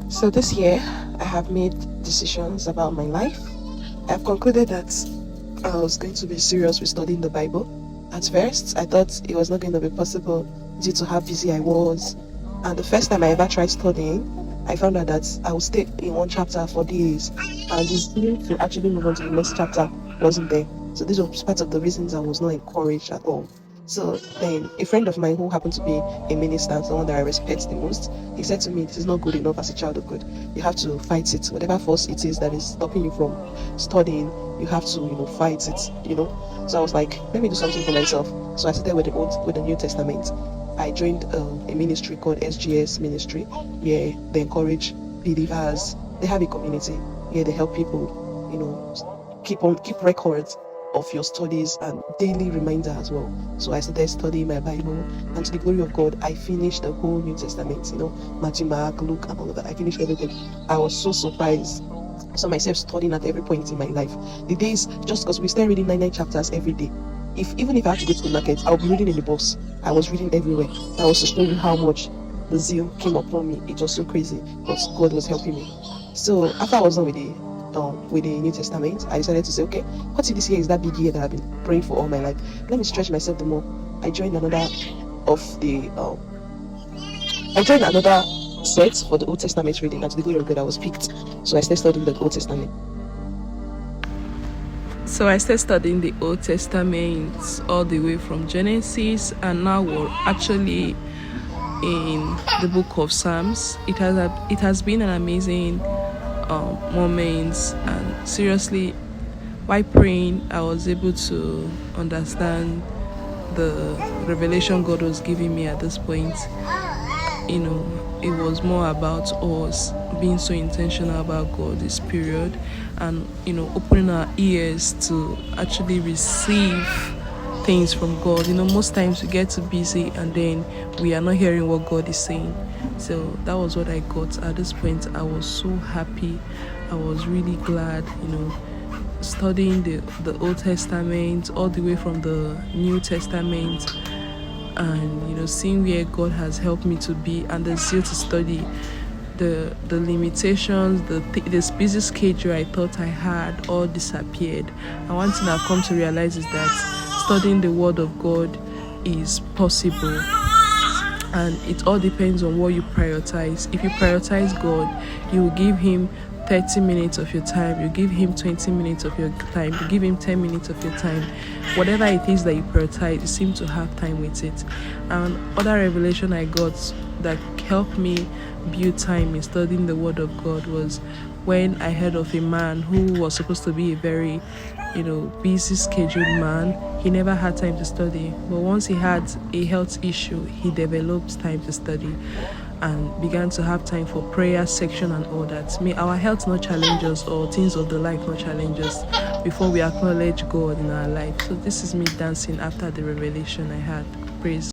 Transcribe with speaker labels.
Speaker 1: So this year, I have made decisions about my life. I've concluded that I was going to be serious with studying the Bible. At first, I thought it was not going to be possible due to how busy I was. And the first time I ever tried studying, I found out that I would stay in one chapter for days, and the zeal to actually move on to the next chapter wasn't there. So this was part of the reasons I was not encouraged at all. So then a friend of mine who happened to be a minister, someone that I respect the most, he said to me, this is not good enough as a child of God. You have to fight it. Whatever force it is that is stopping you from studying, you have to, fight it. So I was like, let me do something for myself. So I started with the New Testament. I joined a ministry called SGS Ministry, where they encourage believers. They have a community where they help people, keep records of your studies and daily reminder as well. So I started studying my Bible, and to the glory of God, I finished the whole New Testament, Matthew, Mark, Luke, and all of that. I finished everything. I was so surprised. I saw myself studying at every point in my life. The days, just because we started reading 99 chapters every day. Even if I had to go to the market, I'll be reading in the bus. I was reading everywhere. I was to show you how much the zeal came upon me. It was so crazy, but God was helping me. So after I was done with the New Testament, I decided to say, okay, what if this year is that big year that I've been praying for all my life? Let me stretch myself the more. I joined another set for the Old Testament reading, and to the glory of God, I was picked. So I started studying the Old Testament.
Speaker 2: So I started studying the Old Testament all the way from Genesis, and now we're actually in the book of Psalms. It has been an amazing moments, and seriously, while praying, I was able to understand the revelation God was giving me at this point. It was more about us being so intentional about God this period, and opening our ears to actually receive things from God. Most times we get too busy and then we are not hearing what God is saying. So that was what I got at this point. I was so happy. I was really glad, studying the Old Testament all the way from the New Testament, and seeing where God has helped me to be, and the zeal to study. The limitations, this busy schedule I thought I had all disappeared. And one thing I've come to realize is that studying the Word of God is possible, and it all depends on what you prioritize. If you prioritize God, you will give Him 30 minutes of your time, you give Him 20 minutes of your time, you give Him 10 minutes of your time. Whatever it is that you prioritize, you seem to have time with it. And other revelation I got that helped me build time in studying the Word of God was when I heard of a man who was supposed to be a very busy scheduled man. He never had time to study, but once he had a health issue, he developed time to study and began to have time for prayer section and all that. May our health not challenge us, or things of the life not challenge us, before we acknowledge God in our life. So this is me dancing after the revelation I had. Praise